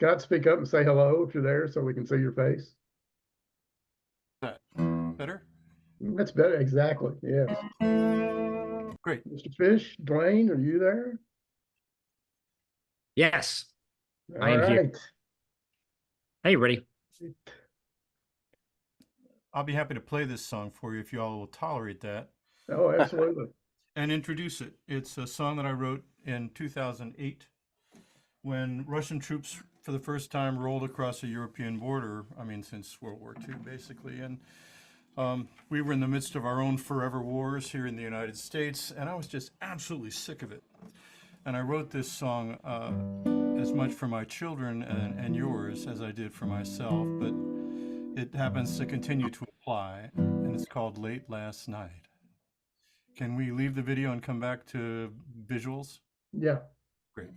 Scott, speak up and say hello if you're there so we can see your face. That better? That's better. Exactly. Yes. Great. Mr. Fish, Dwayne, are you there? Yes, All I am here. right. Hey, ready? I'll be happy to play this song for you if you all will tolerate that Oh, absolutely. and introduce it. It's a song that I wrote in 2008 when Russian troops for the first time rolled across a European border. I mean, since World War II, basically. And we were in the midst of our own forever wars here in the United States, and I was just absolutely sick of it. And I wrote this song as much for my children and yours as I did for myself, but it happens to continue to apply, and it's called Late Last Night. Can we leave the video and come back to visuals? Yeah. Great.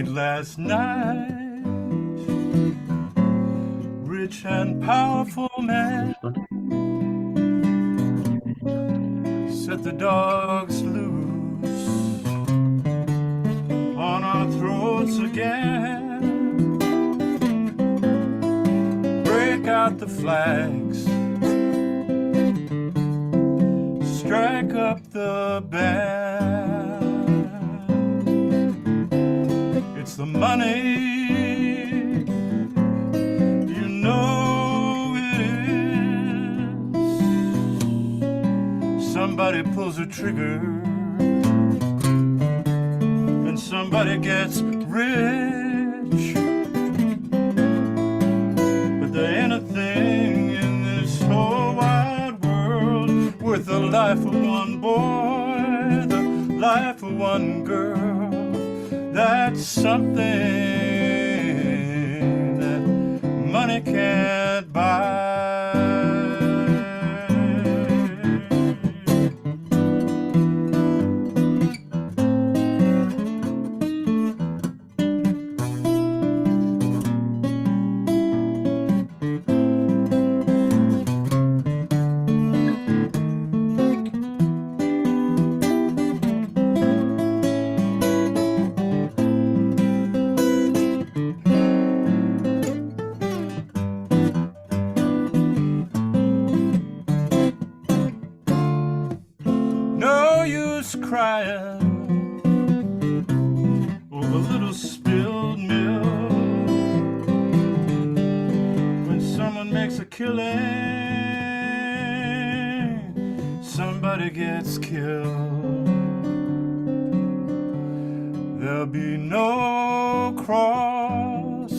Last night, rich and powerful man set the dogs loose on our throats again. Break out the flags, strike up the band. It's the money, you know it is. Somebody pulls a trigger and somebody gets rich. But there ain't a thing in this whole wide world worth the life of one boy, the life of one girl. That's something that money can't buy. Crying over a little spilled milk. When someone makes a killing, somebody gets killed. There'll be no cross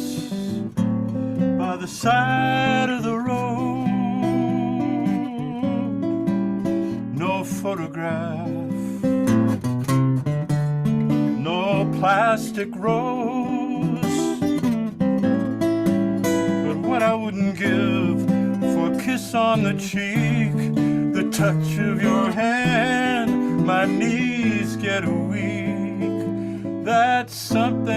by the side of the road, no photograph, plastic rose. But what I wouldn't give for a kiss on the cheek, the touch of your hand, my knees get weak. That's something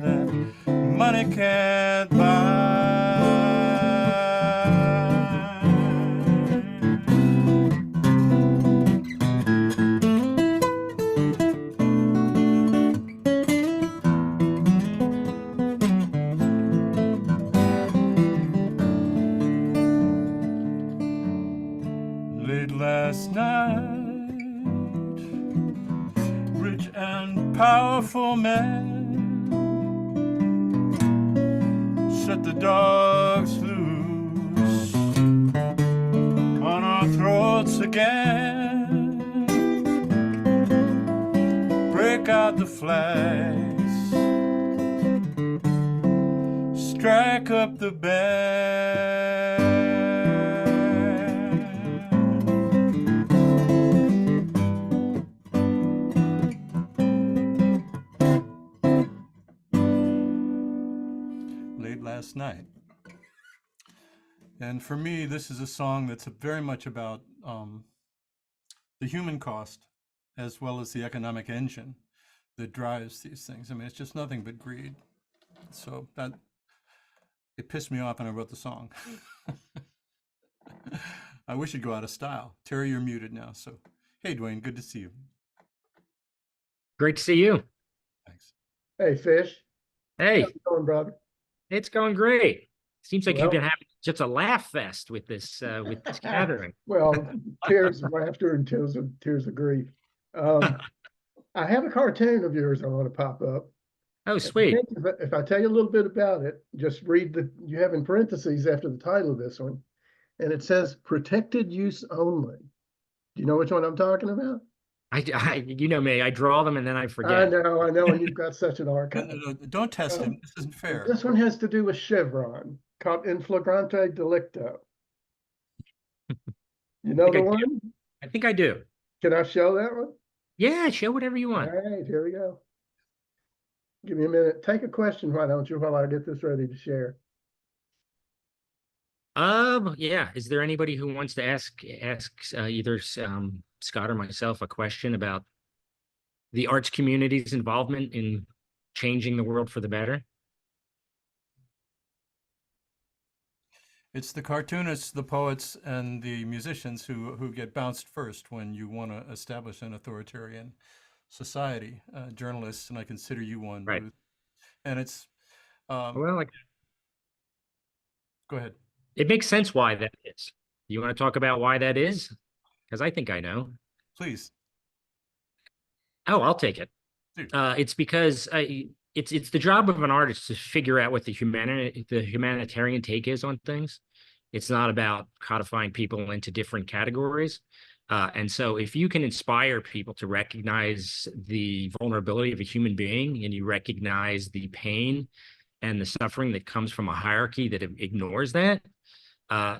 that money can't buy. Last night, rich and powerful man set the dogs loose on our throats again. Break out the flags, strike up the band. late last night. And for me, this is a song that's very much about the human cost as well as the economic engine that drives these things. I mean, it's just nothing but greed. So that it pissed me off when I wrote the song. I wish it'd go out of style. Terry, you're muted now. So, hey, Dwayne, good to see you. Great to see you. Thanks. Hey, Fish. Hey, How's it going, brother? it's going great. Seems like you've been Well- having just a laugh fest with this gathering. Well, tears of laughter and tears of grief. I have a cartoon of yours I want to pop up. Oh, I sweet. think if I tell you a little bit about it, just read you have in parentheses after the title of this one, and it says protected use only. Do you know which one I'm talking about? You know me, I draw them and then I forget. I know, and you've got such an No, archive. no, don't test him. This isn't fair. This one has to do with Chevron, called In Flagrante Delicto. You know think the I do. one? I think I do. Can I show that one? Yeah, show whatever you All want. right, here we go. Give me a minute. Take a question, why don't you, while I get this ready to share. Yeah. Is there anybody who wants to ask either Scott or myself a question about the arts community's involvement in changing the world for the better? It's the cartoonists, the poets, and the musicians who get bounced first when you want to establish an authoritarian society. Journalists, and I consider you one, Right. Booth. And it's Well, like, go ahead. it makes sense why that is. You want to talk about why that is? Because I think I know. Please. Oh, I'll take it. Dude. It's because it's the job of an artist to figure out what the humanitarian take is on things. It's not about codifying people into different categories. And so if you can inspire people to recognize the vulnerability of a human being, and you recognize the pain and the suffering that comes from a hierarchy that ignores that,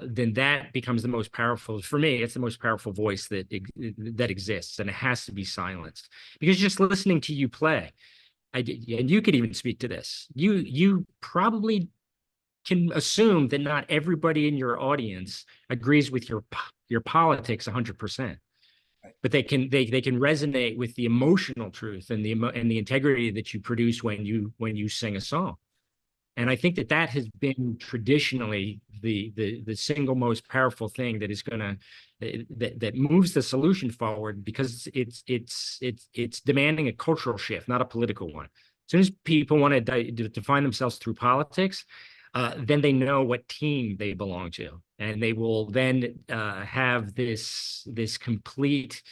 then that becomes the most powerful. For me, it's the most powerful voice that exists, and it has to be silenced. Because just listening to you play, and you could even speak to this, you probably can assume that not everybody in your audience agrees with your politics 100%. But they can resonate with the emotional truth and the integrity that you produce when you sing a song. And I think that has been traditionally the single most powerful thing that is gonna that moves the solution forward, because it's demanding a cultural shift, not a political one. As soon as people want to define themselves through politics, then they know what team they belong to, and they will then have this complete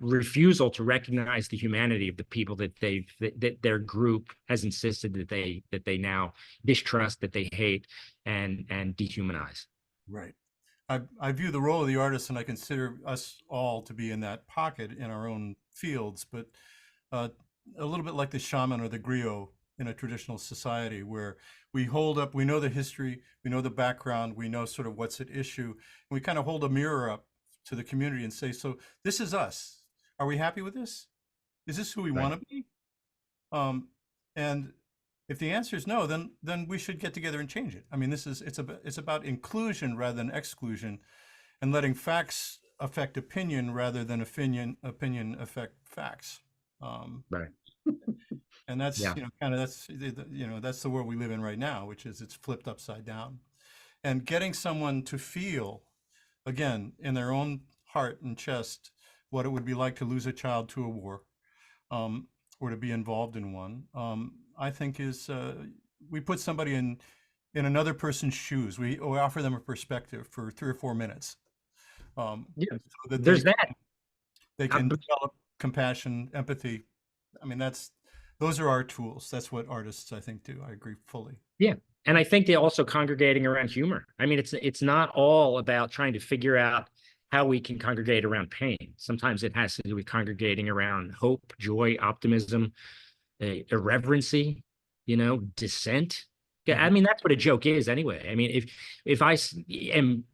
refusal to recognize the humanity of the people that their group has insisted that they now distrust, that they hate, and dehumanize. Right. I view the role of the artist, and I consider us all to be in that pocket in our own fields, but a little bit like the shaman or the griot in a traditional society, where we hold up, we know the history, we know the background, we know sort of what's at issue, and we kind of hold a mirror up to the community and say, so this is us. Are we happy with this? Is this who we want to be? And if the answer is no, then we should get together and change it. I mean, it's about inclusion rather than exclusion, and letting facts affect opinion rather than opinion affect facts. Right. And that's that's the world we live in right now, which is it's flipped upside down. And getting someone to feel, again, in their own heart and chest, what it would be like to lose a child to a war, or to be involved in one, I think is we put somebody in another person's shoes. We offer them a perspective for 3 or 4 minutes. Yeah, so that there's they can develop compassion, empathy. I mean, those are our tools. That's what artists, I think, do. I agree fully. Yeah. And I think they're also congregating around humor. I mean, it's not all about trying to figure out how we can congregate around pain. Sometimes it has to do with congregating around hope, joy, optimism, irreverency, dissent. Yeah, I mean, that's what a joke is anyway. I mean, if I am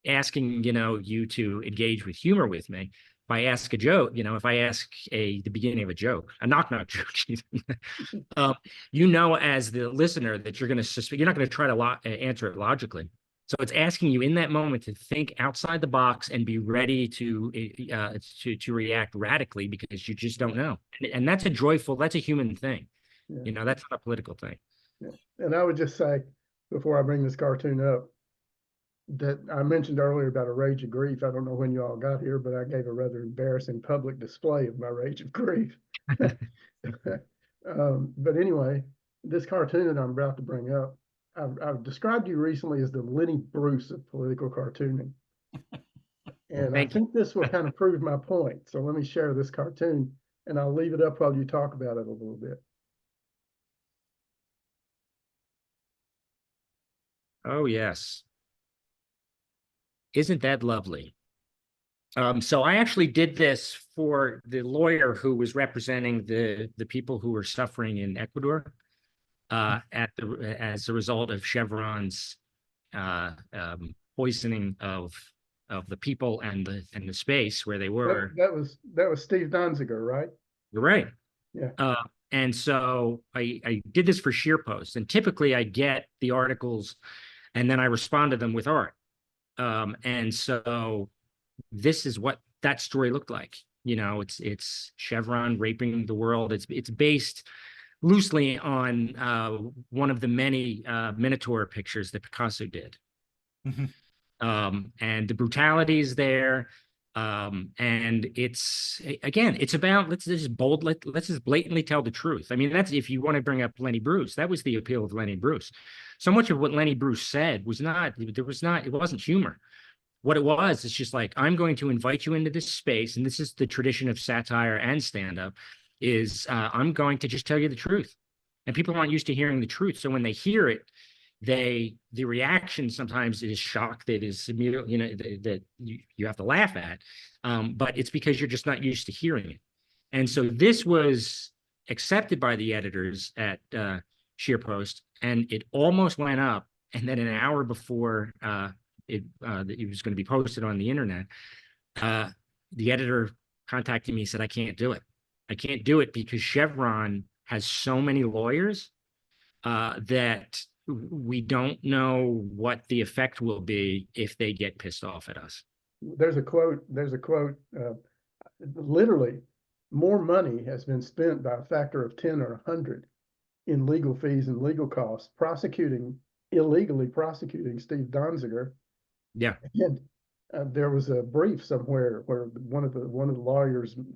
asking, you to engage with humor with me, I ask a joke, if I ask the beginning of a joke, a knock knock joke, as the listener that you're not going to try to answer it logically. So it's asking you in that moment to think outside the box and be ready to react radically, because you just don't know. And that's a human thing. Yeah. That's not a political thing. Yeah. And I would just say, before I bring this cartoon up, that I mentioned earlier about a rage of grief. I don't know when you all got here, but I gave a rather embarrassing public display of my rage of grief. But anyway, this cartoon that I'm about to bring up, I've described you recently as the Lenny Bruce of political cartooning. And I think this will kind of prove my point. So let me share this cartoon, and I'll leave it up while you talk about it a little bit. Oh, yes. Isn't that lovely? So I actually did this for the lawyer who was representing the people who were suffering in Ecuador as a result of Chevron's poisoning of the people and the space where they were. That was Steve Donziger, right? You're right. Yeah. And so I did this for SheerPost, and typically I get the articles and then I respond to them with art. And so this is what that story looked like. It's Chevron raping the world. It's based loosely on one of the many Minotaur pictures that Picasso did. And the brutality is there. And it's about, let's just blatantly tell the truth. I mean, that's, if you want to bring up Lenny Bruce, that was the appeal of Lenny Bruce. So much of what Lenny Bruce said it wasn't humor. What it was, it's just like, I'm going to invite you into this space, and this is the tradition of satire and stand-up, is I'm going to just tell you the truth. And people aren't used to hearing the truth. So when they hear it, the reaction sometimes is shock that is immediate, that you have to laugh at. But it's because you're just not used to hearing it. And so this was accepted by the editors at SheerPost, and it almost went up. And then an hour before it was going to be posted on the internet, the editor contacted me and said, I can't do it. I can't do it because Chevron has so many lawyers that we don't know what the effect will be if they get pissed off at us. There's a quote, literally, more money has been spent by a factor of 10 or 100 in legal fees and legal costs illegally prosecuting Steve Donziger. Yeah. And there was a brief somewhere where one of the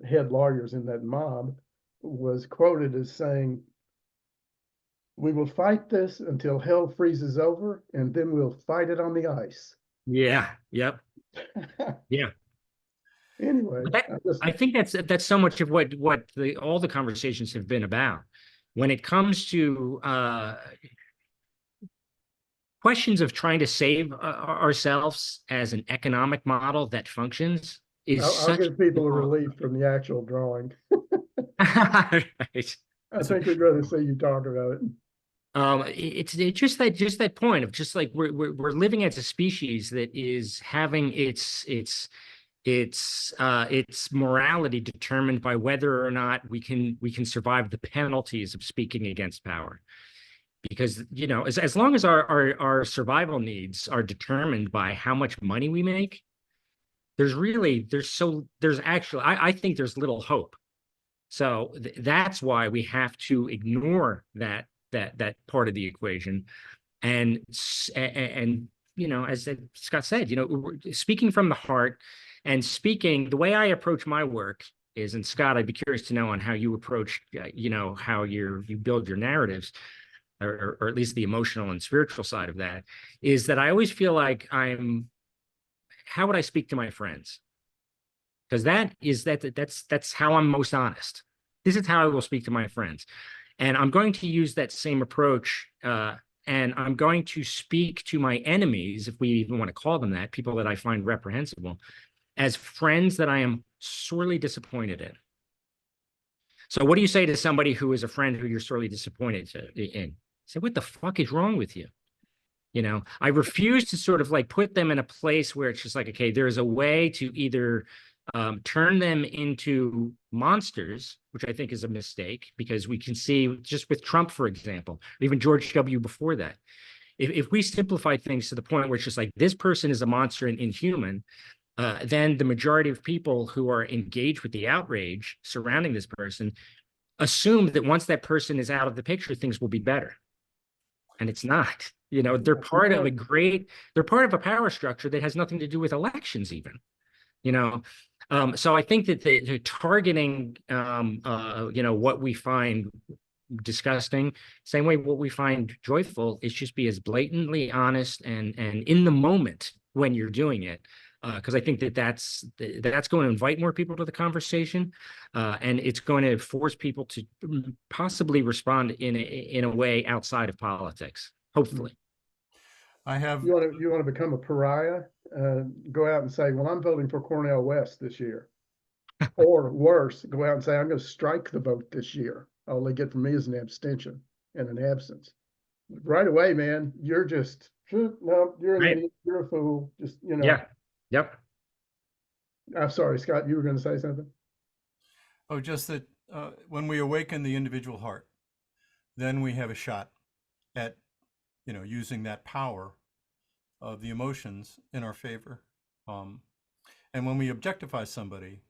head lawyers in that mob was quoted as saying, "We will fight this until hell freezes over, and then we'll fight it on the ice." Yeah. Yep. Yeah. Anyway, I think that's so much of what all the conversations have been about. When it comes to questions of trying to save ourselves as an economic model that functions, I'll give people a relief from the actual drawing. Right. I think we'd rather see you talk about it. It's just that point of just like we're living as a species that is having its morality determined by whether or not we can survive the penalties of speaking against power. Because as long as our survival needs are determined by how much money we make, I think there's little hope. So that's why we have to ignore that part of the equation, and as Scott said, speaking from the heart, and speaking the way I approach my work is, and Scott, I'd be curious to know on how you approach, how you build your narratives, or at least the emotional and spiritual side of that, is that I always feel like how would I speak to my friends? Because that's how I'm most honest. This is how I will speak to my friends. And I'm going to use that same approach, and I'm going to speak to my enemies, if we even want to call them that, people that I find reprehensible, as friends that I am sorely disappointed in. So what do you say to somebody who is a friend who you're sorely disappointed in? Say, what the fuck is wrong with you? I refuse to sort of like put them in a place where it's just like, okay, there's a way to either turn them into monsters, which I think is a mistake, because we can see just with Trump, for example, or even George W. before that, if we simplify things to the point where it's just like this person is a monster and inhuman, then the majority of people who are engaged with the outrage surrounding this person assume that once that person is out of the picture, things will be better. And it's not. You know, they're part of a power structure that has nothing to do with elections even. You know, so I think that the targeting, what we find disgusting, same way what we find joyful, is just be as blatantly honest and in the moment when you're doing it. Because I think that's going to invite more people to the conversation, and it's going to force people to possibly respond in a way outside of politics, hopefully. I have. You want to become a pariah? Go out and say, "Well, I'm voting for Cornel West this year," or worse, go out and say, "I'm going to strike the vote this year. All they get from me is an abstention and an absence." Right away, man, you're just no, you're an idiot, you're a fool. Just Yeah. Yep. I'm sorry, Scott, you were going to say something? Oh, just that when we awaken the individual heart, then we have a shot at, using that power of the emotions in our favor. And when we objectify somebody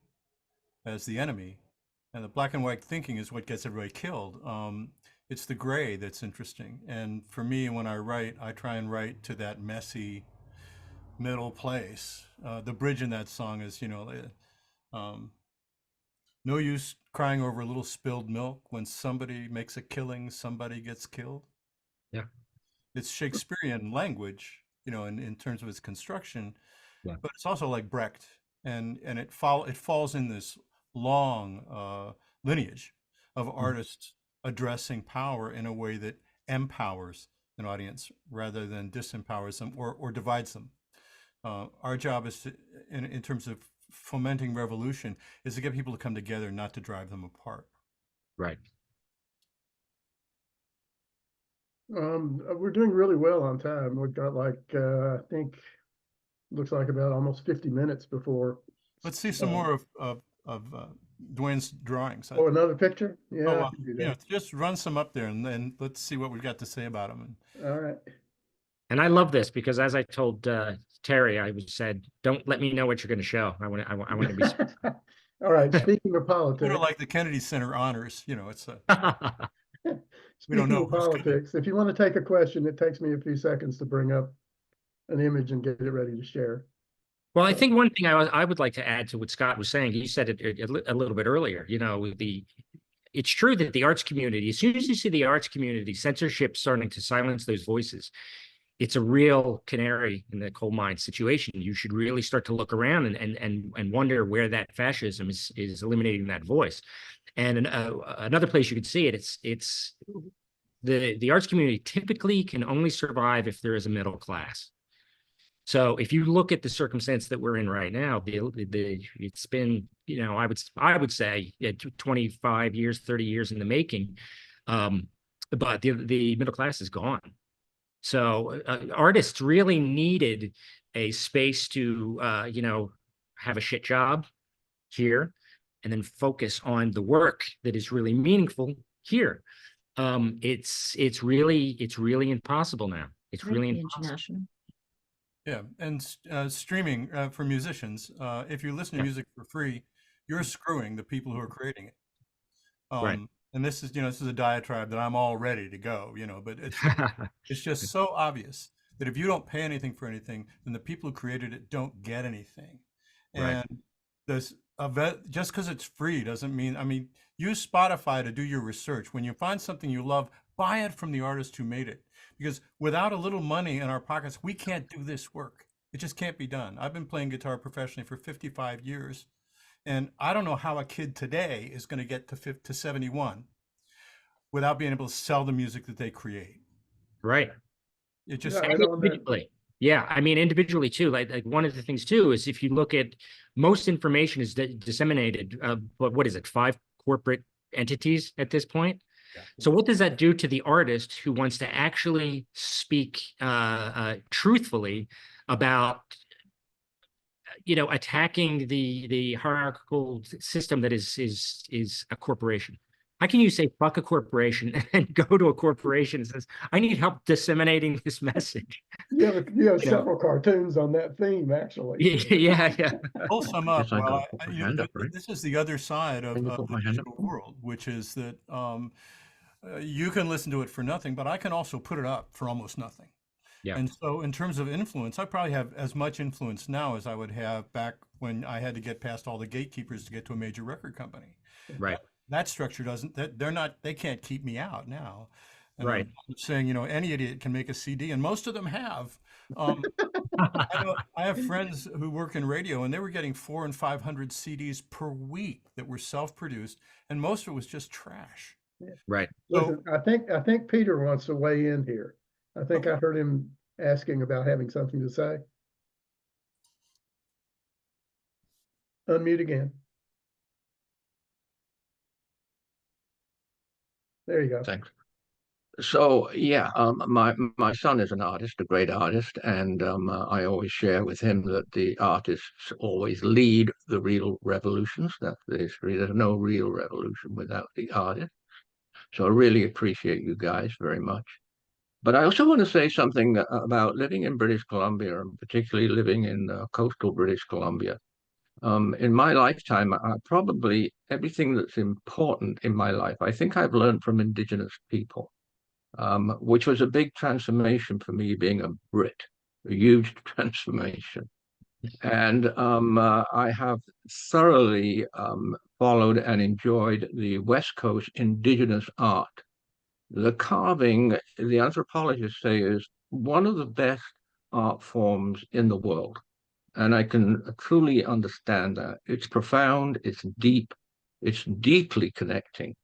as the enemy, and the black and white thinking is what gets everybody killed, it's the gray that's interesting. And for me, when I write, I try and write to that messy middle place. The bridge in that song is, no use crying over a little spilled milk. When somebody makes a killing, somebody gets killed. Yeah. It's Shakespearean language, in terms of its construction, Yeah. but it's also like Brecht, and it falls in this long lineage of artists addressing power in a way that empowers an audience rather than disempowers them or divides them. Our job is to, in terms of fomenting revolution, is to get people to come together, not to drive them apart. Right. We're doing really well on time. We've got I think, looks like about almost 50 minutes before. Let's see some more of Dwayne's drawings. Oh, another picture? Yeah. Just run some up there, and then let's see what we've got to say about them. All right. And I love this because, as I told Terry, I said, "Don't let me know what you're going to show. I want to be." All right. Speaking of politics, sort of like the Kennedy Center honors. It's a. We don't know of politics. If you want to take a question, it takes me a few seconds to bring up an image and get it ready to share. Well, I think one thing I would like to add to what Scott was saying, he said it a little bit earlier, it's true that the arts community, as soon as you see the arts community, censorship starting to silence those voices, it's a real canary in the coal mine situation. You should really start to look around and wonder where that fascism is eliminating that voice. And another place you could see it, it's the arts community typically can only survive if there is a middle class. So if you look at the circumstance that we're in right now, it's been, I would say 25 years, 30 years in the making, but the middle class is gone. So artists really needed a space to, have a shit job here, and then focus on the work that is really meaningful here. It's really impossible now. It's really impossible. Yeah, and streaming for musicians. If you listen to music for free, you're screwing the people who are creating it. Right. And this is a diatribe that I'm all ready to go. But it's just so obvious that if you don't pay anything for anything, then the people who created it don't get anything. Right. And just because it's free doesn't mean. I mean, use Spotify to do your research. When you find something you love, buy it from the artist who made it. Because without a little money in our pockets, we can't do this work. It just can't be done. I've been playing guitar professionally for 55 years, and I don't know how a kid today is going to get to 71 without being able to sell the music that they create. Right. It just individually. Yeah, I mean individually too. Like one of the things too is if you look at most information is disseminated. But what is it? 5 corporate entities at this point. So what does that do to the artist who wants to actually speak truthfully about, attacking the hierarchical system that is a corporation. How can you say fuck a corporation and go to a corporation and says, I need help disseminating this message? You have several cartoons on that theme, actually. Yeah. Pull some up. Guess I Well, gotta put my hand up, right? this is the other side of Can you put the my hand digital up? world, which is that you can listen to it for nothing, but I can also put it up for almost nothing. Yeah. And so in terms of influence, I probably have as much influence now as I would have back when I had to get past all the gatekeepers to get to a major record company. Right. That structure doesn't, they can't keep me out now. And Right. I'm saying, any idiot can make a CD, and most of them have. I have friends who work in radio, and they were getting 400 and 500 CDs per week that were self-produced, and most of it was just trash. Right. Listen, I think Peter wants to weigh in here. I think I heard him asking about having something to say. Unmute again. There you go. Thanks. So yeah, my son is an artist, a great artist, and I always share with him that the artists always lead the real revolutions. That's the history. There's no real revolution without the artist. So I really appreciate you guys very much. But I also want to say something about living in British Columbia, and particularly living in coastal British Columbia. In my lifetime, probably everything that's important in my life, I think I've learned from Indigenous people, which was a big transformation for me being a Brit, a huge transformation. And I have thoroughly followed and enjoyed the West Coast Indigenous art. The carving, the anthropologists say, is one of the best art forms in the world. And I can truly understand that. It's profound, it's deep, it's deeply connecting,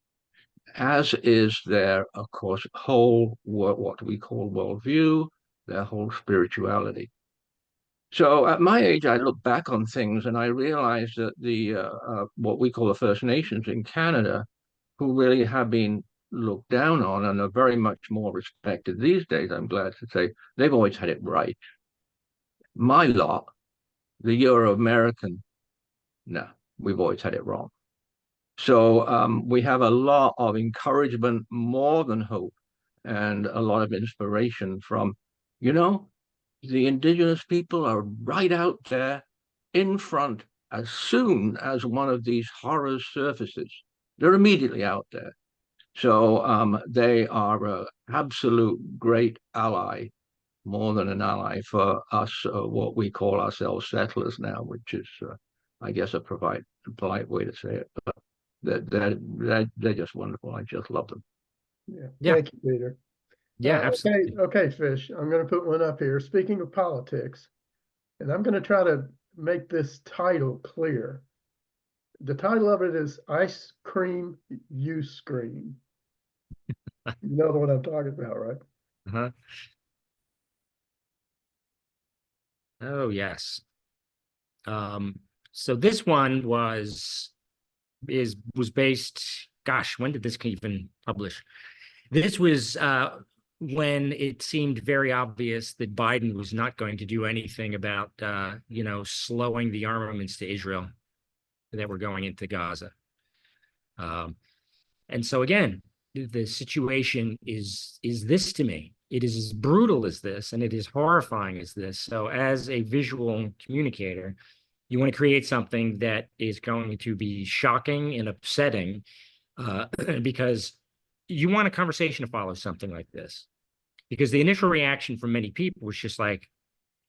as is their, of course, whole, what we call worldview, their whole spirituality. So at my age, I look back on things and I realize that the what we call the First Nations in Canada, who really have been looked down on and are very much more respected these days, I'm glad to say, they've always had it right. My lot, the Euro-American, no, we've always had it wrong. So we have a lot of encouragement, more than hope, and a lot of inspiration from, the Indigenous people are right out there in front as soon as one of these horrors surfaces. They're immediately out there. So they are an absolute great ally, more than an ally for us, what we call ourselves settlers now, which is, I guess, a polite way to say it. But they're just wonderful. I just love them. Yeah. Thank you, Peter. Yeah, absolutely. Okay, Fish. I'm going to put one up here. Speaking of politics, and I'm going to try to make this title clear. The title of it is Ice Cream You Scream. You know what I'm talking about, right? Uh-huh. Oh, yes. So this one was based, gosh, when did this even publish? This was when it seemed very obvious that Biden was not going to do anything about, slowing the armaments to Israel that were going into Gaza. And so again, the situation is this to me. It is as brutal as this, and it is horrifying as this. So as a visual communicator, you want to create something that is going to be shocking and upsetting because you want a conversation to follow something like this. Because the initial reaction from many people was just like,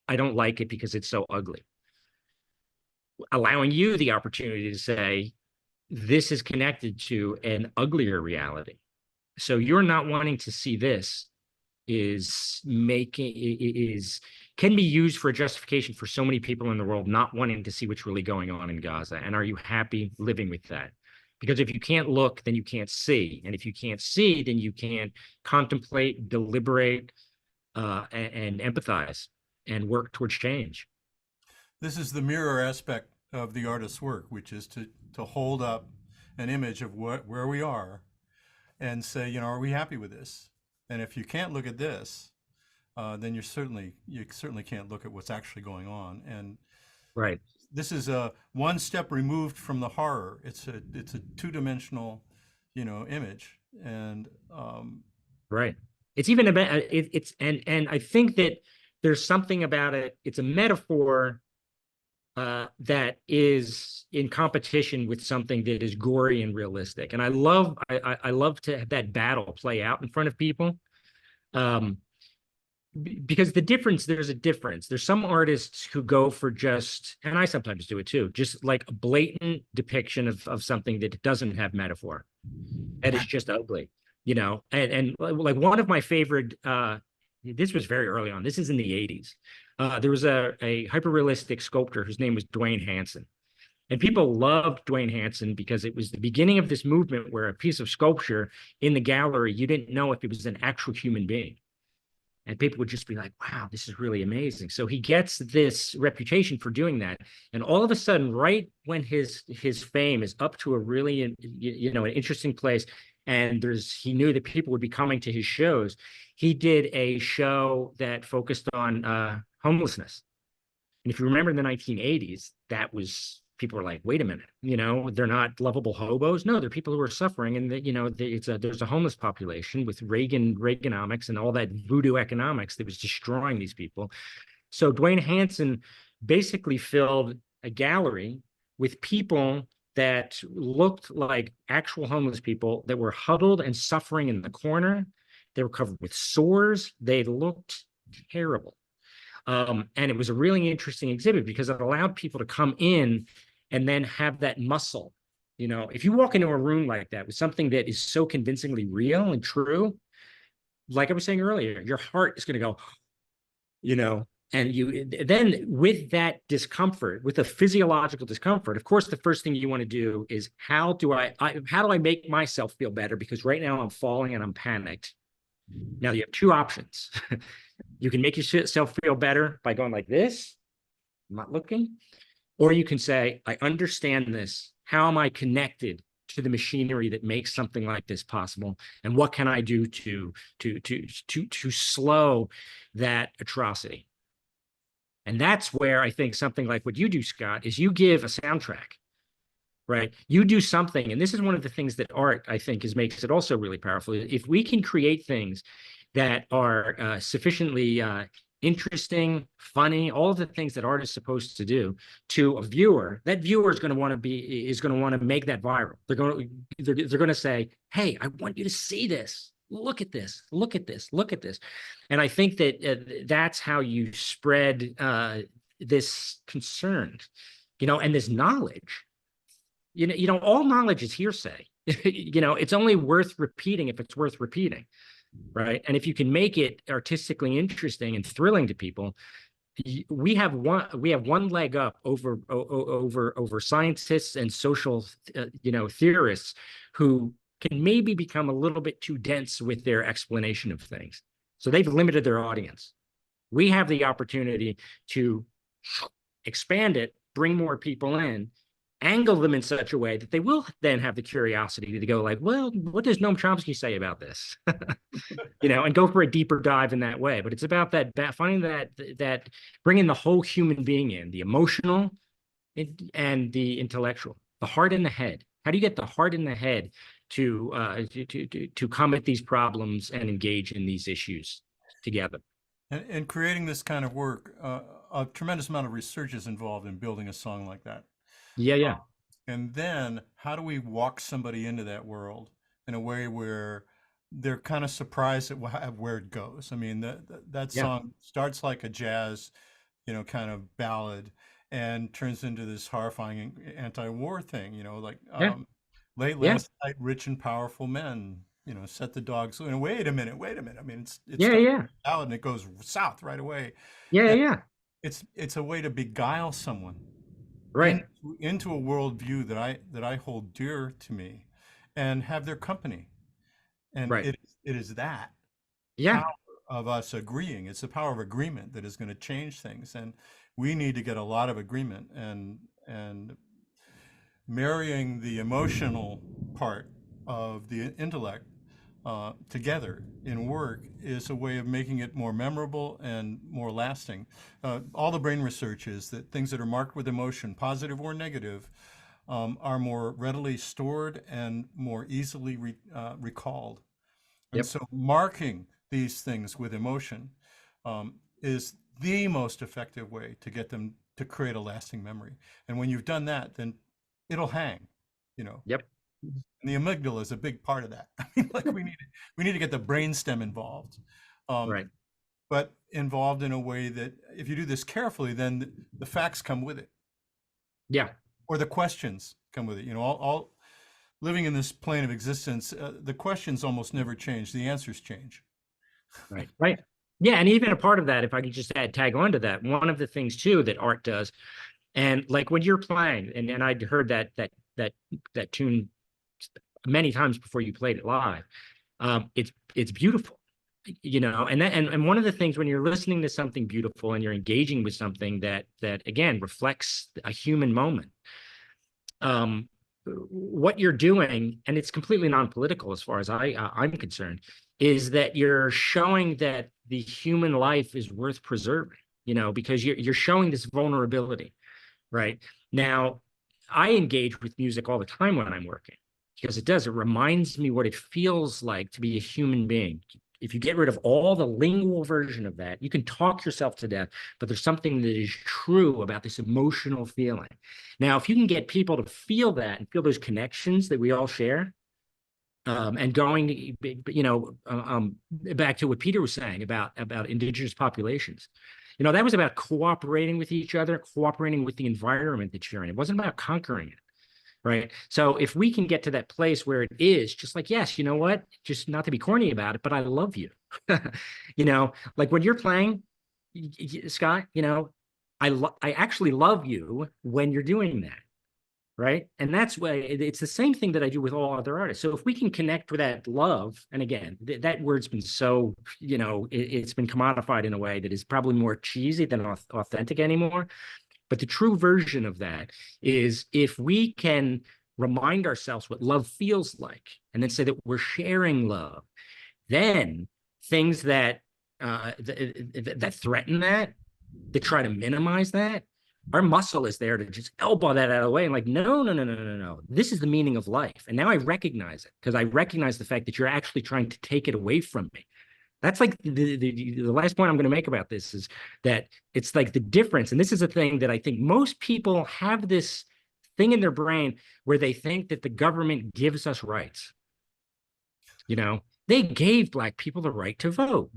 I don't like it because it's so ugly. Allowing you the opportunity to say, this is connected to an uglier reality. So you're not wanting to see this can be used for a justification for so many people in the world not wanting to see what's really going on in Gaza. And are you happy living with that? Because if you can't look, then you can't see. And if you can't see, then you can't contemplate, deliberate, and empathize and work towards change. This is the mirror aspect of the artist's work, which is to hold up an image of where we are and say, are we happy with this? And if you can't look at this, then you certainly can't look at what's actually going on. And right, this is a one step removed from the horror. It's a two-dimensional, image, and Right. It's even about it's and I think that there's something about it. It's a metaphor that is in competition with something that is gory and realistic. And I love to have that battle play out in front of people. Um, because there's a difference. There's some artists who go for just, and I sometimes do it too, just like a blatant depiction of something that doesn't have metaphor. That is just ugly, and like one of my favorite, this was very early on. This is in the 80s. There was a hyper-realistic sculptor whose name was Dwayne Hansen. And people loved Dwayne Hansen because it was the beginning of this movement where a piece of sculpture in the gallery, you didn't know if it was an actual human being. And people would just be like, wow, this is really amazing. So he gets this reputation for doing that. And all of a sudden, right when his fame is up to a really, an interesting place, and he knew that people would be coming to his shows, he did a show that focused on homelessness. And if you remember in the 1980s, people were like, wait a minute, they're not lovable hobos. No, they're people who are suffering. And there's a homeless population with Reaganomics and all that voodoo economics that was destroying these people. So Dwayne Hansen basically filled a gallery with people that looked like actual homeless people that were huddled and suffering in the corner. They were covered with sores. They looked terrible. And it was a really interesting exhibit because it allowed people to come in and then have that muscle. If you walk into a room like that with something that is so convincingly real and true, like I was saying earlier, your heart is going to go, and then with that discomfort, with a physiological discomfort, of course, the first thing you want to do is how do I make myself feel better? Because right now I'm falling and I'm panicked. Now you have two options. You can make yourself feel better by going like this, I'm not looking, or you can say, I understand this. How am I connected to the machinery that makes something like this possible? And what can I do to slow that atrocity? And that's where I think something like what you do, Scott, is you give a soundtrack, right? You do something, and this is one of the things that art, I think, makes it also really powerful. If we can create things that are sufficiently interesting, funny, all of the things that art is supposed to do to a viewer, that viewer is going to want to make that viral. They're going to say, hey, I want you to see this. Look at this, look at this, look at this. And I think that that's how you spread this concern, and this knowledge. All knowledge is hearsay. It's only worth repeating if it's worth repeating. Right. And if you can make it artistically interesting and thrilling to people, we have one leg up over scientists and social, theorists who can maybe become a little bit too dense with their explanation of things. So they've limited their audience. We have the opportunity to expand it, bring more people in, angle them in such a way that they will then have the curiosity to go like, well, what does Noam Chomsky say about this? And go for a deeper dive in that way. But it's about finding that bringing the whole human being in, the emotional and the intellectual, the heart and the head. How do you get the heart and the head to come at these problems and engage in these issues together? And creating this kind of work, a tremendous amount of research is involved in building a song like that. Yeah. And then how do we walk somebody into that world in a way where they're kind of surprised at where it goes? I mean, that song starts like a jazz, kind of ballad, and turns into this horrifying anti-war thing, late last night, rich and powerful men, set the dogs. Wait a minute. I mean, it's out and it goes south right away. Yeah. It's a way to beguile someone right into a worldview that I hold dear to me, and have their company. And right. it is that power of us agreeing. It's the power of agreement that is going to change things, and we need to get a lot of agreement, and marrying the emotional part of the intellect together in work is a way of making it more memorable and more lasting. All the brain research is that things that are marked with emotion, positive or negative, are more readily stored and more easily recalled. And Yep. so marking these things with emotion is the most effective way to get them to create a lasting memory. And when you've done that, then it'll hang, you know. Yep. And the amygdala is a big part of that. I mean, like we need to get the brainstem involved, Right. but involved in a way that if you do this carefully, then the facts come with it, Yeah. or the questions come with it. You know, all living in this plane of existence, the questions almost never change. The answers change. Right. Right. Yeah. And even a part of that, if I could just tag on to that, one of the things too that art does, and like when you're playing, and I'd heard that tune many times before you played it live, it's beautiful, you know. And one of the things when you're listening to something beautiful and you're engaging with something that again reflects a human moment, what you're doing, and it's completely non-political as far as I'm concerned, is that you're showing that the human life is worth preserving, you know, because you're showing this vulnerability. Right. Now, I engage with music all the time when I'm working because it reminds me what it feels like to be a human being. If you get rid of all the lingual version of that, you can talk yourself to death, but there's something that is true about this emotional feeling. Now, if you can get people to feel that and feel those connections that we all share, and going, you know, back to what Peter was saying about indigenous populations, you know, that was about cooperating with each other, cooperating with the environment that you're in. It wasn't about conquering it, right? So if we can get to that place where it is just like, yes, you know what, just not to be corny about it, but I love you. You know, like when you're playing, Scott, you know, I actually love you when you're doing that. Right. And that's why it's the same thing that I do with all other artists. So if we can connect with that love, and again, that word's been so, you know, it's been commodified in a way that is probably more cheesy than authentic anymore. But the true version of that is if we can remind ourselves what love feels like, and then say that we're sharing love, then things that that threaten that try to minimize that, our muscle is there to just elbow that out of the way and like, no. This is the meaning of life. And now I recognize it because I recognize the fact that you're actually trying to take it away from me. That's like the last point I'm going to make about this is that it's like the difference. And this is a thing that I think most people have this thing in their brain where they think that the government gives us rights. You know, they gave Black people the right to vote.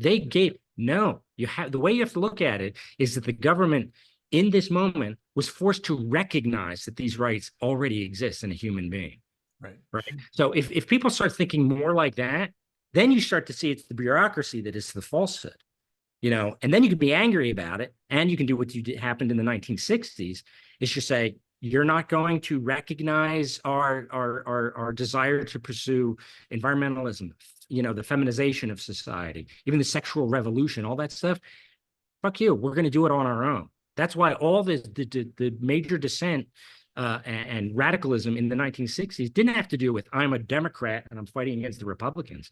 No, the way you have to look at it is that the government in this moment was forced to recognize that these rights already exist in a human being. Right. Right. So if people start thinking more like that, then you start to see it's the bureaucracy that is the falsehood, you know, and then you can be angry about it. And you can do what happened in the 1960s is just say, you're not going to recognize our desire to pursue environmentalism, you know, the feminization of society, even the sexual revolution, all that stuff. Fuck you. We're going to do it on our own. That's why all the major dissent and radicalism in the 1960s didn't have to do with I'm a Democrat and I'm fighting against the Republicans.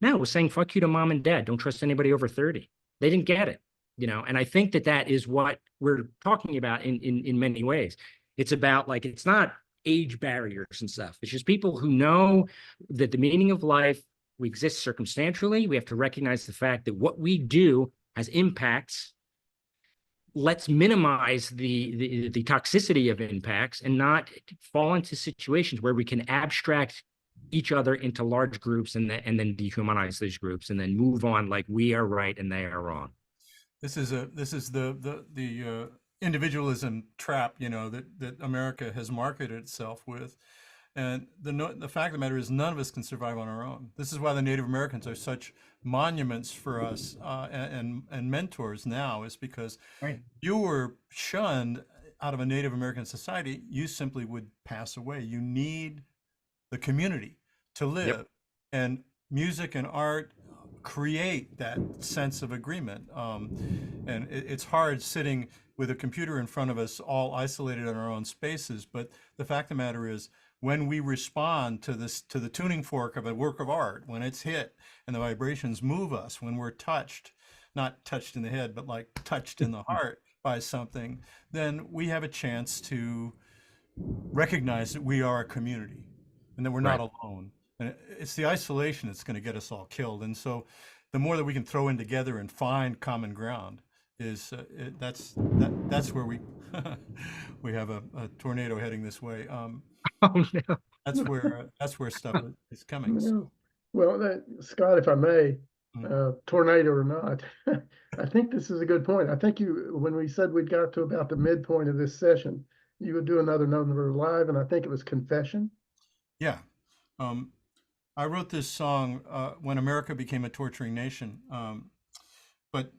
No, it was saying fuck you to mom and dad. Don't trust anybody over 30. They didn't get it, you know. And I think that is what we're talking about in many ways. It's about like it's not age barriers and stuff. It's just people who know that the meaning of life, we exist circumstantially. We have to recognize the fact that what we do has impacts. Let's minimize the toxicity of impacts and not fall into situations where we can abstract each other into large groups and then dehumanize those groups and then move on like we are right and they are wrong. This is the individualism trap, you know, that America has marketed itself with. And the fact of the matter is none of us can survive on our own. This is why the Native Americans are such monuments for us and mentors now, is because you were shunned out of a Native American society, you simply would pass away. You need the community to live. Yep. And music and art create that sense of agreement. And it's hard sitting with a computer in front of us all isolated in our own spaces. But the fact of the matter is, when we respond to the tuning fork of a work of art, when it's hit and the vibrations move us, when we're touched, not touched in the head, but like touched in the heart by something, then we have a chance to recognize that we are a community and that we're not alone. And it's the isolation that's going to get us all killed. And so the more that we can throw in together and find common ground is that's where we we have a tornado heading this way. Oh no. That's where stuff is coming. Yeah. Well, Scott, if I may, tornado or not, I think this is a good point. I think when we said we'd got to about the midpoint of this session, you would do another number live, and I think it was Confession. Yeah. I wrote this song when America became a torturing nation, but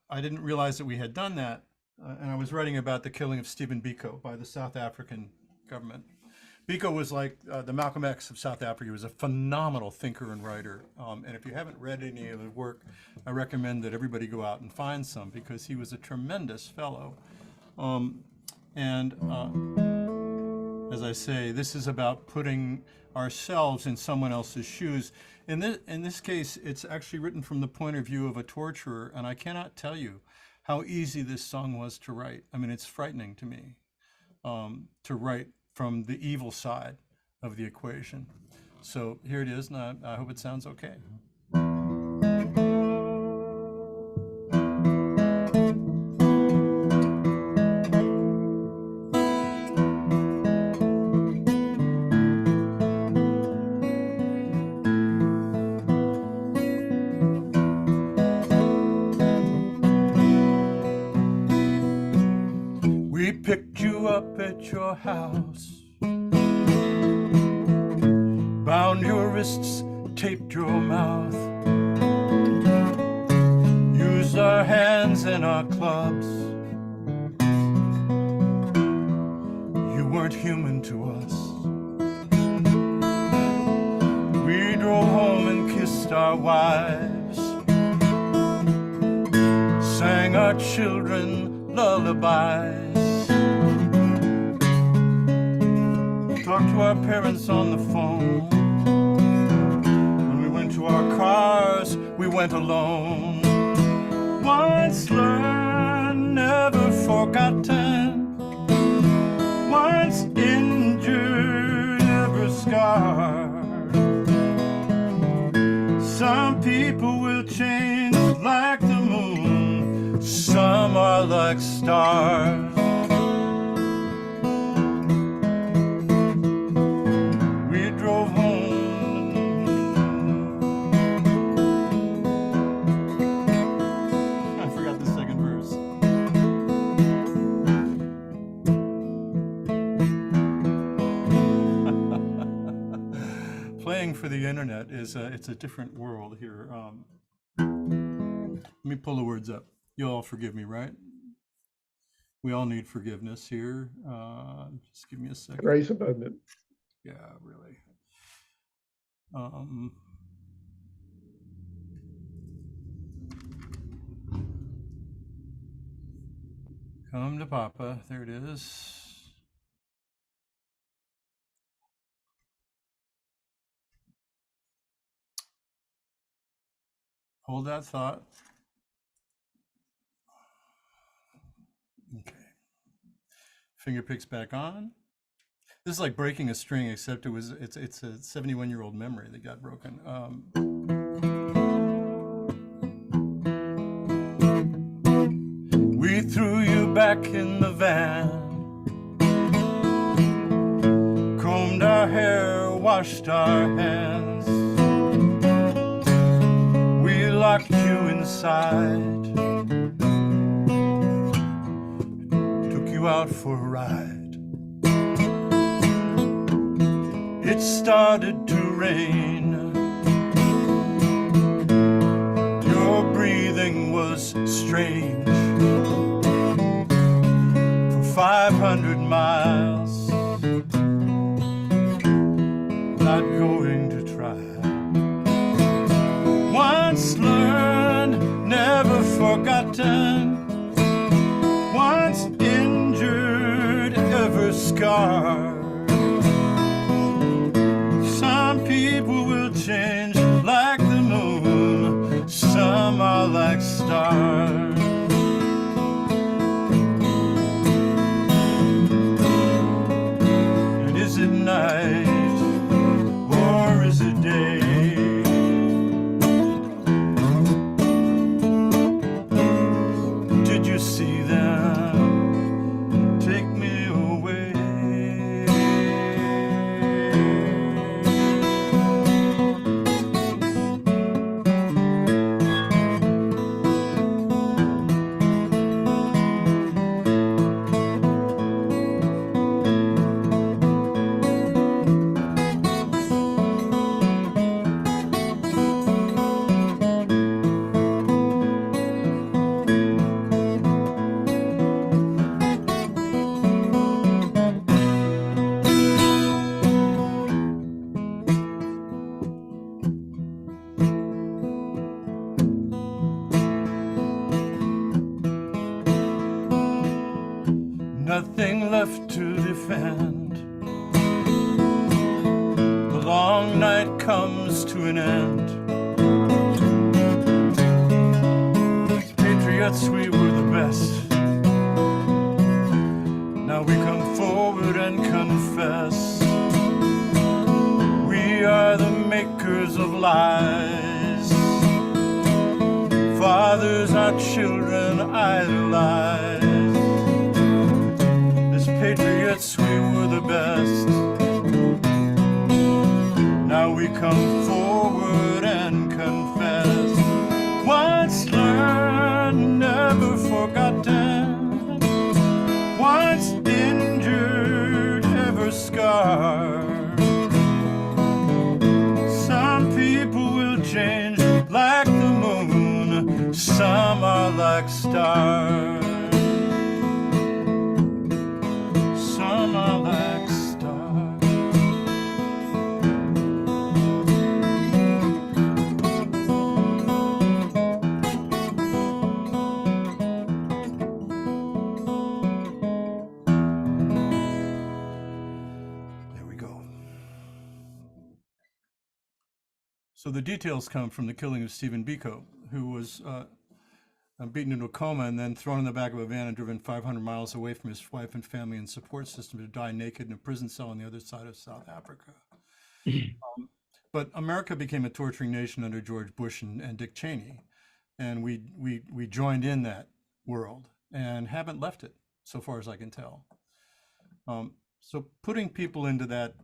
I didn't realize that we had done that, and I was writing about the killing of Stephen Biko by the South African government. Biko was like the Malcolm X of South Africa. He was a phenomenal thinker and writer, and if you haven't read any of his work, I recommend that everybody go out and find some, because he was a tremendous fellow. As I say, this is about putting ourselves in someone else's shoes. In this case, it's actually written from the point of view of a torturer, and I cannot tell you how easy this song was to write. I mean, it's frightening to me to write from the evil side of the equation. So here it is, and I hope it sounds okay. We picked you up at your house, bound your wrists, taped your mouth, used our hands and our clubs. You weren't human to us. We drove home and kissed our wives, sang our children lullabies, talked to our parents on the phone. When we went to our cars, we went alone. Once learned, never forgotten. Once injured, never scarred. Some people will change like the moon. Some are like stars. For the internet is it's a different world here. Let me pull the words up. You'll all forgive me, right? We all need forgiveness here. Just give me a second. Grace abundant. Yeah, really. Come to Papa. There it is. Hold that thought. Okay. Finger picks back on. This is like breaking a string, except it's a 71-year-old memory that got broken. We threw you back in the van, combed our hair, washed our hands. Locked you inside, took you out for a ride. It started to rain. Your breathing was strange. For 500 miles, not going to try. Once learned, never forgotten. Once injured, ever scarred. Some are like stars. And is it night or is it day? Did you see them take me away? Nothing left to defend. The long night comes to an end. As patriots, we were the best. Now we come forward and confess. We are the makers of lies. Fathers, our children idolize. Patriots, we were the best. Now we come forward and confess. Once learned, never forgotten. Once injured, ever scarred. Some people will change like the moon. Some are like stars. Some are like stars. There we go. So the details come from the killing of Stephen Biko, who was beaten into a coma and then thrown in the back of a van and driven 500 miles away from his wife and family and support system to die naked in a prison cell on the other side of South Africa. But America became a torturing nation under George Bush and Dick Cheney, and we joined in that world and haven't left it, so far as I can tell. So putting people into that,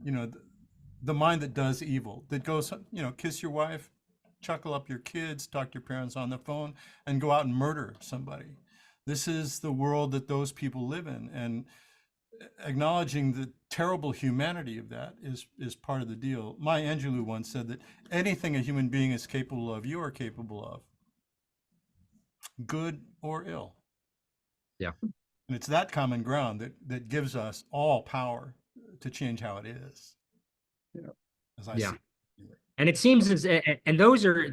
the mind that does evil, that goes, kiss your wife, chuckle up your kids, talk to your parents on the phone, and go out and murder somebody. This is the world that those people live in, and acknowledging the terrible humanity of that is part of the deal. Maya Angelou once said that anything a human being is capable of, you are capable of, good or ill. Yeah. And it's that common ground that gives us all power to change how it is. Yeah. As I see it. And it seems and those are,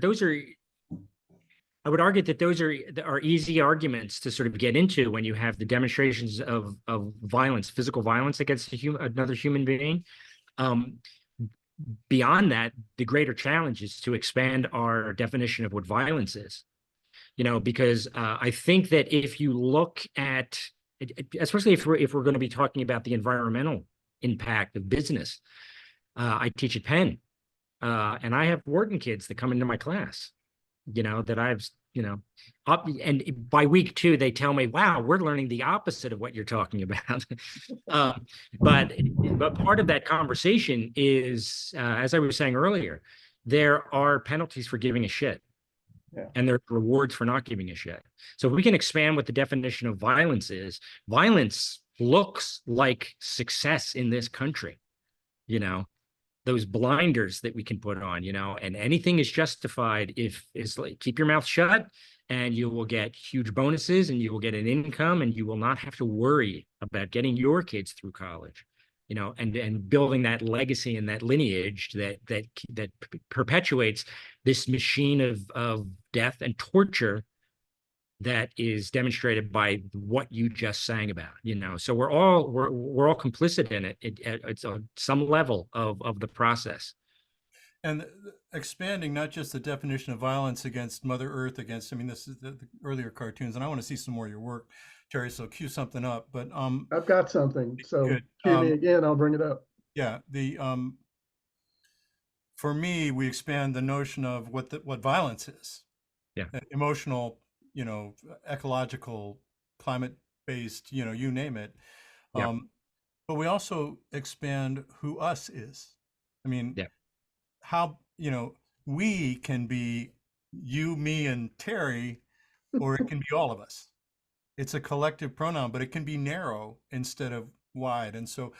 I would argue that those are easy arguments to sort of get into when you have the demonstrations of violence, physical violence against another human being. Beyond that, the greater challenge is to expand our definition of what violence is. Because I think that if you look at, especially if we're going to be talking about the environmental impact of business, I teach at Penn. And I have Wharton kids that come into my class, that I've, up, and by week 2, they tell me, wow, we're learning the opposite of what you're talking about. But part of that conversation is, as I was saying earlier, there are penalties for giving a shit. Yeah. And there are rewards for not giving a shit. So if we can expand what the definition of violence is, violence looks like success in this country, those blinders that we can put on, and anything is justified if it's like, keep your mouth shut and you will get huge bonuses and you will get an income and you will not have to worry about getting your kids through college, and building that legacy and that lineage that perpetuates this machine of death and torture that is demonstrated by what you just sang about, So we're all complicit in it. It's on some level of the process. And expanding not just the definition of violence against Mother Earth, against, I mean, this is the earlier cartoons, and I want to see some more of your work, Terry, so cue something up. But I've got something, so good. cue me again, I'll bring it up. Yeah, for me, we expand the notion of what violence is. Yeah. Emotional, ecological, climate-based, you name it. Yeah. But we also expand who us is. I mean, Yeah. how, we can be you, me, and Terry, or it can be all of us. It's a collective pronoun, but it can be narrow instead of wide. And so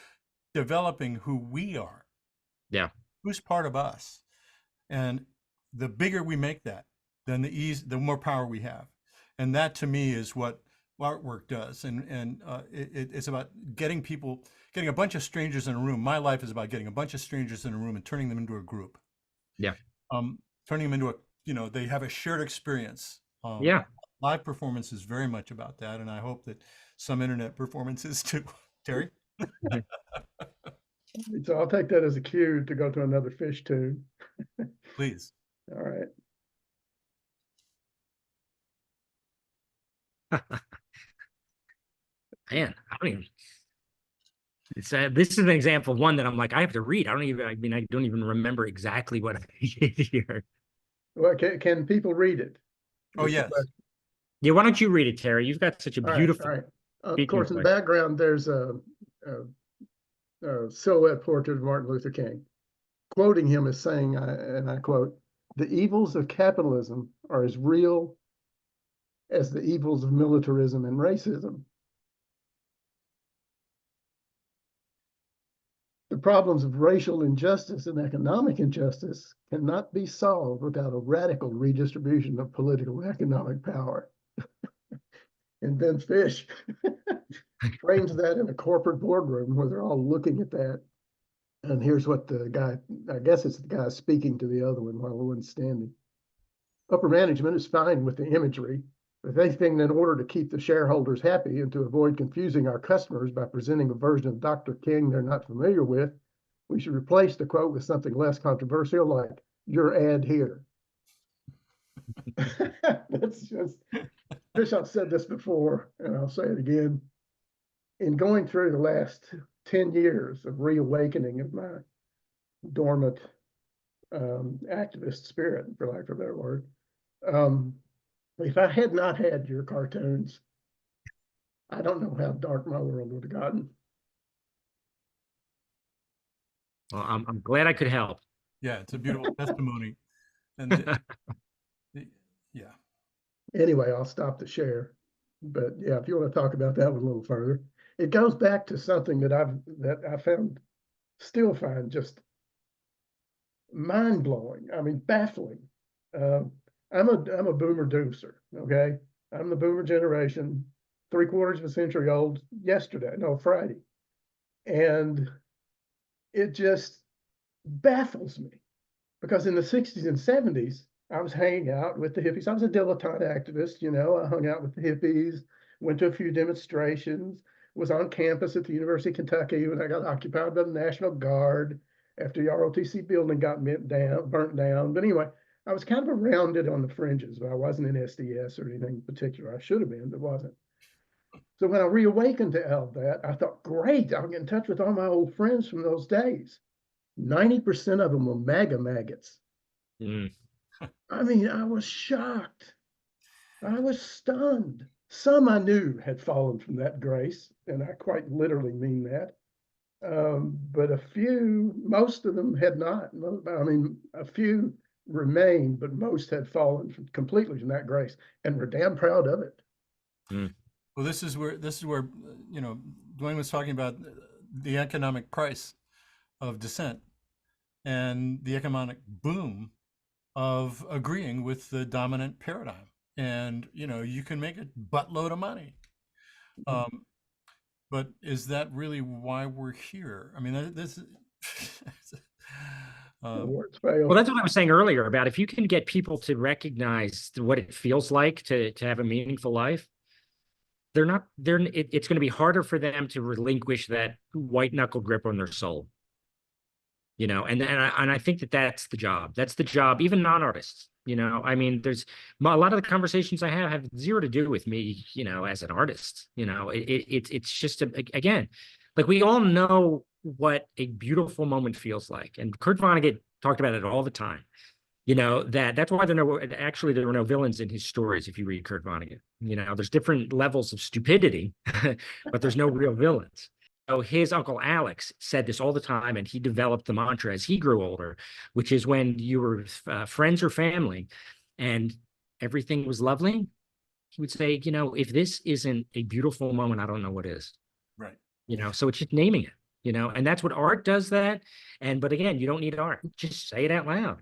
developing who we are. Yeah. Who's part of us. And the bigger we make that, then the more power we have. And that to me is what artwork does. And it's about getting a bunch of strangers in a room. My life is about getting a bunch of strangers in a room and turning them into a group. Yeah. Turning them into they have a shared experience. Yeah. Live performance is very much about that. And I hope that some internet performances too. Terry? So I'll take that as a cue to go to another fish tune. Please. All right. Man, I don't even. It's this is an example of one that I'm like, I have to read. I don't even remember exactly what I did here. Well, can people read it? Oh, yes. Yeah, why don't you read it, Terry? You've got such a beautiful. All right. Of speaking course, in the voice. background, there's a silhouette portrait of Martin Luther King. Quoting him as saying, and I quote, "The evils of capitalism are as real as the evils of militarism and racism. The problems of racial injustice and economic injustice cannot be solved without a radical redistribution of political and economic power." And then Fish frames that in a corporate boardroom where they're all looking at that. And here's what the guy, I guess it's the guy speaking to the other one while the one's standing. "Upper management is fine with the imagery, but they think that in order to keep the shareholders happy and to avoid confusing our customers by presenting a version of Dr. King they're not familiar with, we should replace the quote with something less controversial like, 'Your ad here.'" That's just, Fish, I've said this before, and I'll say it again. In going through the last 10 years of reawakening of my dormant activist spirit, for lack of a better word, if I had not had your cartoons, I don't know how dark my world would have gotten. Well, I'm glad I could help. Yeah, it's a beautiful testimony. And yeah. Anyway, I'll stop the share. But yeah, if you want to talk about that one a little further, it goes back to something that I found, still find just mind-blowing. I mean, baffling. I'm a boomer doocer, okay? I'm the boomer generation, 3/4 of a century old Friday. And it just baffles me because in the 60s and 70s, I was hanging out with the hippies. I was a dilettante activist, I hung out with the hippies, went to a few demonstrations, was on campus at the University of Kentucky when I got occupied by the National Guard after the ROTC building got burnt down. But anyway, I was kind of around it on the fringes, but I wasn't in SDS or anything in particular. I should have been, but wasn't. So when I reawakened to all that, I thought, great, I'll get in touch with all my old friends from those days. 90% of them were MAGA maggots. I mean, I was shocked. I was stunned. Some I knew had fallen from that grace, and I quite literally mean that. But a few, most of them had not. I mean, a few remained, but most had fallen completely from that grace, and we're damn proud of it. Well, this is where Dwayne was talking about the economic price of dissent and the economic boom of agreeing with the dominant paradigm. And, you can make a buttload of money. But is that really why we're here? I mean, this is... Well, that's what I was saying earlier about if you can get people to recognize what it feels like to have a meaningful life, it's going to be harder for them to relinquish that white knuckle grip on their soul. And I think that that's the job. That's the job, even non-artists. I mean, there's a lot of the conversations I have zero to do with me, as an artist. It's just again, like we all know what a beautiful moment feels like, and Kurt Vonnegut talked about it all the time. That's why there were no villains in his stories. If you read Kurt Vonnegut, there's different levels of stupidity, but there's no real villains. So his uncle Alex said this all the time, and he developed the mantra as he grew older, which is when you were friends or family and everything was lovely, he would say, if this isn't a beautiful moment, I don't know what is. Right. So it's just naming it, and that's what art does that. But again, you don't need art. Just say it out loud.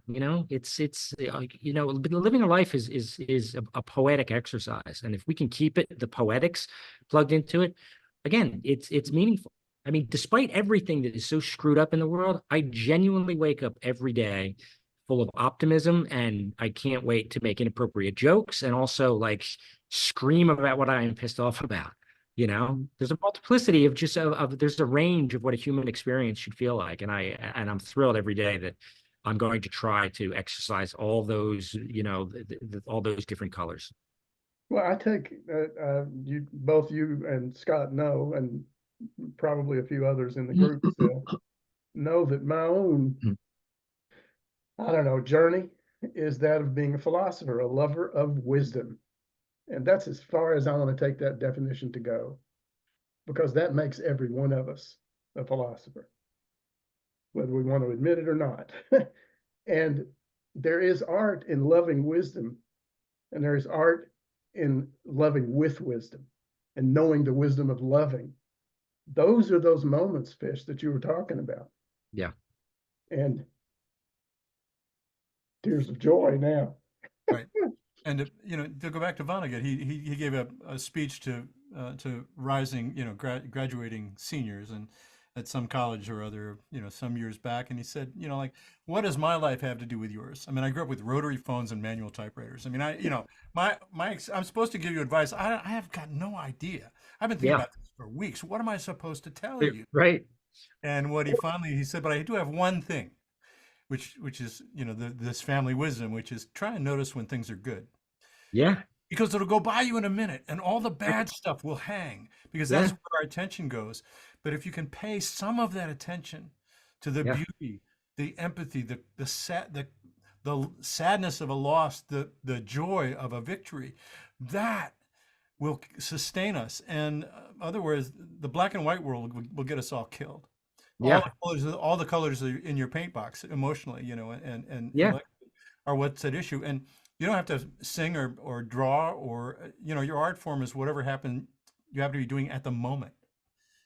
It's living a life is a poetic exercise. And if we can keep the poetics plugged into it, again, it's meaningful. I mean, despite everything that is so screwed up in the world, I genuinely wake up every day full of optimism, and I can't wait to make inappropriate jokes and also like scream about what I am pissed off about. There's a multiplicity of there's a range of what a human experience should feel like. And I'm thrilled every day that I'm going to try to exercise all those, all those different colors. Well, I take both you and Scott know, and probably a few others in the group still know that my own, I don't know, journey is that of being a philosopher, a lover of wisdom. And that's as far as I want to take that definition to go, because that makes every one of us a philosopher, whether we want to admit it or not. And there is art in loving wisdom, and there is art in loving with wisdom and knowing the wisdom of loving. Those are those moments, Fish, that you were talking about. Yeah. And tears of joy now. Right. And to go back to Vonnegut, he gave a speech to rising, graduating seniors and at some college or other, some years back, and he said, like, what does my life have to do with yours? I mean, I grew up with rotary phones and manual typewriters. I mean, I'm supposed to give you advice. I have got no idea. I've been thinking about this for weeks. What am I supposed to tell you? Right. And what he said, but I do have one thing, which is, this family wisdom, which is try and notice when things are good. Yeah. Because it'll go by you in a minute and all the bad stuff will hang, because that's where our attention goes. But if you can pay some of that attention to the beauty, the empathy, the sadness of a loss, the joy of a victory, that will sustain us. And other words, the black and white world will get us all killed. Yeah. All the colors are in your paint box emotionally, and are what's at issue. And you don't have to sing or draw or, your art form is whatever happened, you have to be doing at the moment.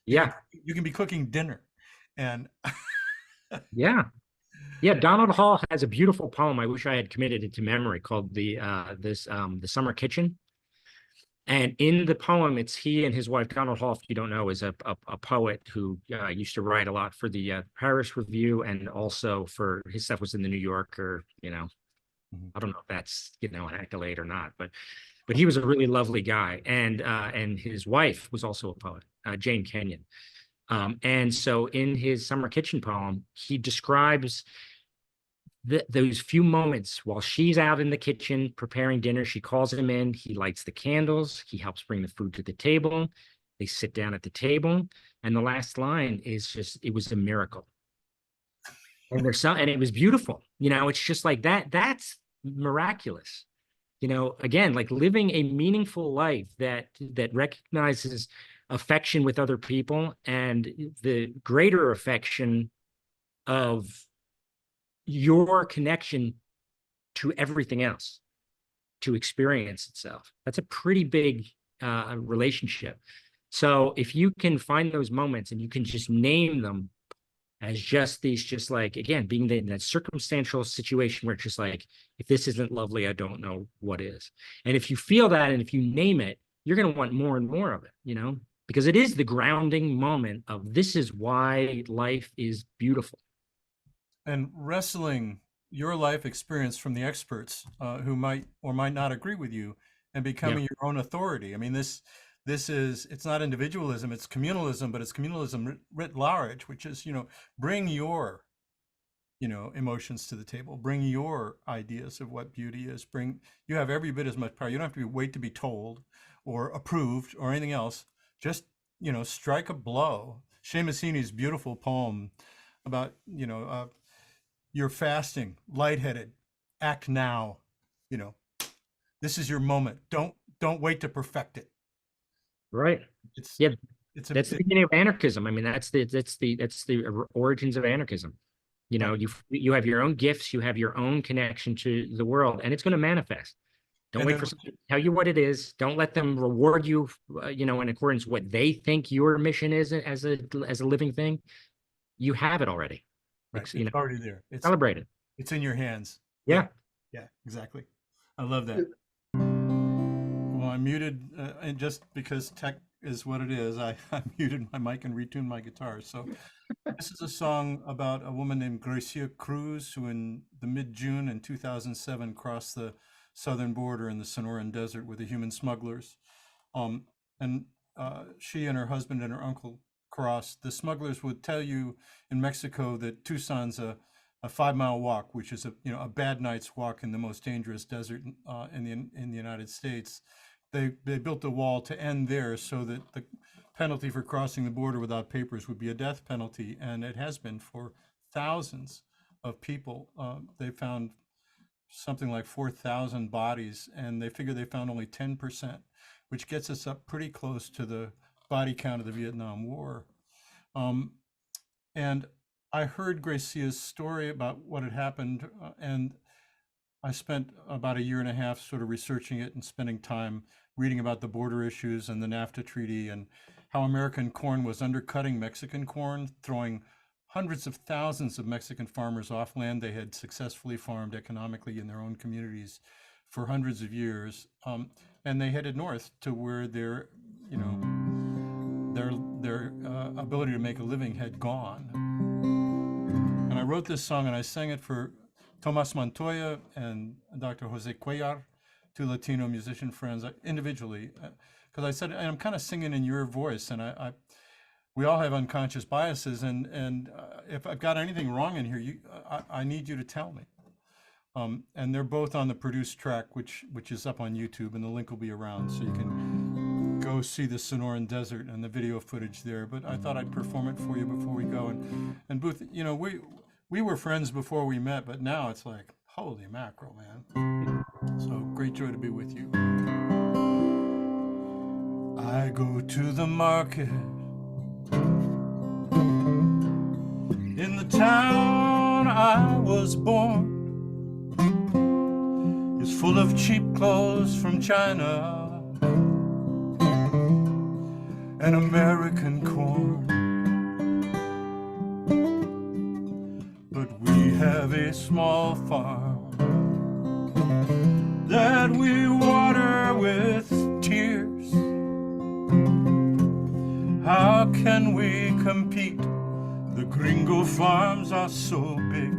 Yeah. You can be cooking dinner and. Yeah. Donald Hall has a beautiful poem. I wish I had committed it to memory, called the Summer Kitchen. And in the poem, it's he and his wife. Donald Hall, if you don't know, is a poet who used to write a lot for the Paris Review, and also for his stuff was in the New Yorker. I don't know if that's an accolade or not, but he was a really lovely guy, and his wife was also a poet, Jane Kenyon. And so in his Summer Kitchen poem, he describes those few moments while she's out in the kitchen preparing dinner. She calls him in, he lights the candles, he helps bring the food to the table, they sit down at the table, and the last line is just, it was a miracle. And and it was beautiful. It's just like that's miraculous. Again, like living a meaningful life that recognizes affection with other people, and the greater affection of your connection to everything else, to experience itself. That's a pretty big relationship. So if you can find those moments and you can just name them as just like, again, being in that circumstantial situation where it's just like, if this isn't lovely, I don't know what is. And if you feel that, and if you name it, you're going to want more and more of it, because it is the grounding moment of, this is why life is beautiful. And wrestling your life experience from the experts who might or might not agree with you, and becoming your own authority. I mean, this is, it's not individualism, it's communalism, but it's communalism writ large, which is, bring your emotions to the table. Bring your ideas of what beauty is. You have every bit as much power. You don't have to wait to be told or approved or anything else. Just, strike a blow. Seamus Heaney's beautiful poem about, you're fasting, lightheaded, act now, this is your moment. Don't wait to perfect it. Right. It's that's the beginning of anarchism. I mean, that's the origins of anarchism. You have your own gifts, you have your own connection to the world, and it's going to manifest. Don't wait for someone to tell you what it is. Don't let them reward you, in accordance with what they think your mission is as a living thing. You have it already. Right. It's already there. It's celebrated. It's in your hands. Yeah. Yeah, exactly. I love that. Well, I muted, and just because tech is what it is, I muted my mic and retuned my guitar. So this is a song about a woman named Gracia Cruz, who in the mid-June in 2007 crossed the southern border in the Sonoran Desert with the human smugglers. She and her husband and her uncle crossed. The smugglers would tell you in Mexico that Tucson's a 5-mile walk, which is a bad night's walk in the most dangerous desert in the United States. They built a wall to end there so that the penalty for crossing the border without papers would be a death penalty, and it has been for thousands of people. They found something like 4,000 bodies, and they figure they found only 10%, which gets us up pretty close to the body count of the Vietnam War. And I heard Gracia's story about what had happened, and I spent about a year and a half sort of researching it and spending time reading about the border issues and the NAFTA treaty and how American corn was undercutting Mexican corn, throwing hundreds of thousands of Mexican farmers off land they had successfully farmed economically in their own communities for hundreds of years. And they headed north to where their ability to make a living had gone. And I wrote this song and I sang it for Tomas Montoya and Dr. Jose Cuellar, two Latino musician friends, individually, because I said, I'm kind of singing in your voice, and we all have unconscious biases, and if I've got anything wrong in here, I need you to tell me. And they're both on the produced track, which is up on YouTube, and the link will be around, so you can go see the Sonoran Desert and the video footage there. But I thought I'd perform it for you before we go. And Booth, we were friends before we met, but now it's like, holy mackerel, man. So great joy to be with you. I go to the market in the town I was born. It's full of cheap clothes from China and American corn. But we have a small farm that we water with tears. How can we compete? The gringo farms are so big,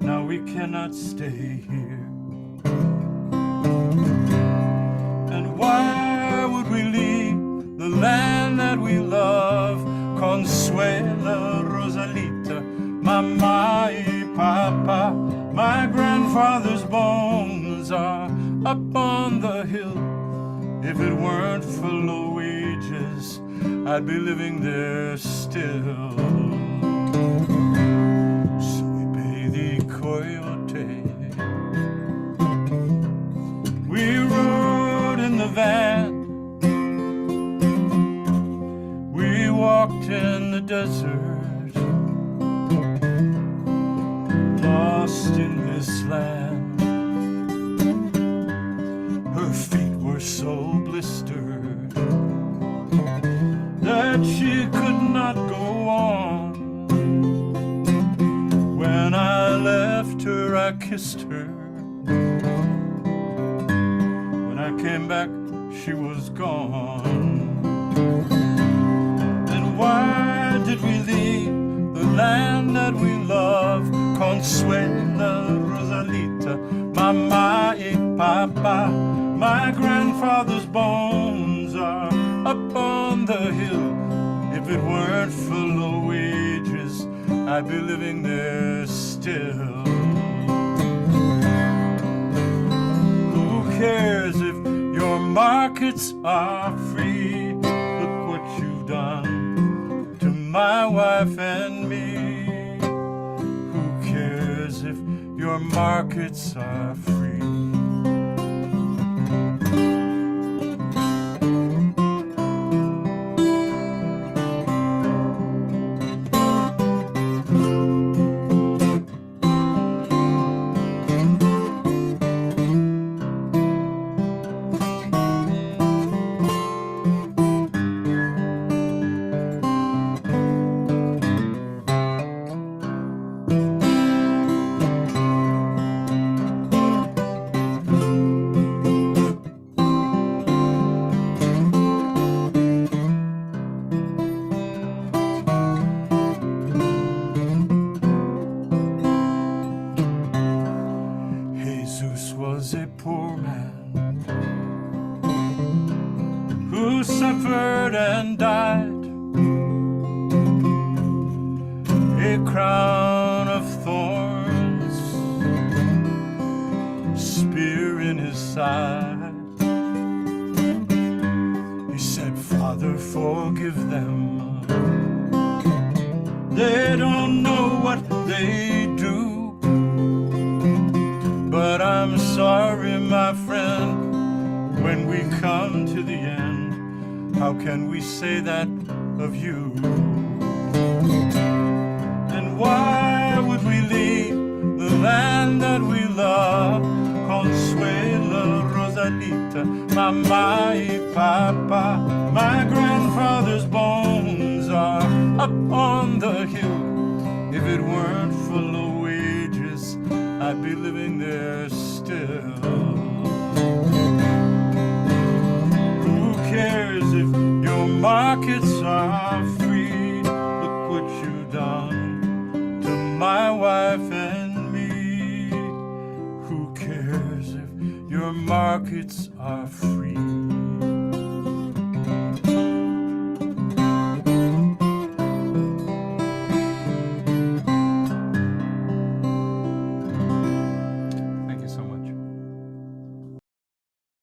now we cannot stay here. And why would we leave the land that we love? Consuela, Rosalita, Mama y Papa, my grandfather's bones are up on the hill. If it weren't for low wages, I'd be living there still. Soy the coyote. We rode in the van. We walked in the desert, lost in this land. Her feet were so blistered that she could not go on. When I left her, I kissed her. When I came back, she was gone. And why did we leave the land that we love? Consuela, Rosalita, Mama y Papa, my grandfather's bones are up on the hill. If it weren't for low wages, I'd be living there still. still. Who cares if your markets are free? Look what you've done to my wife and me. Who cares if your markets are free? Jesus was a poor man who suffered and died. A crown of thorns, spear in his side. He said, Father, forgive them. They don't know what they do. But I'm sorry, my friend, when we come to the end, how can we say that of you? And why would we leave the land that we love? Consuelo, Rosalita, Mama y Papa. My grandfather's bones are up on the hill. If it weren't for low wages, I'd be living there still. Who cares if your markets are free? Look what you've done to my wife and me. Who cares if your markets are free?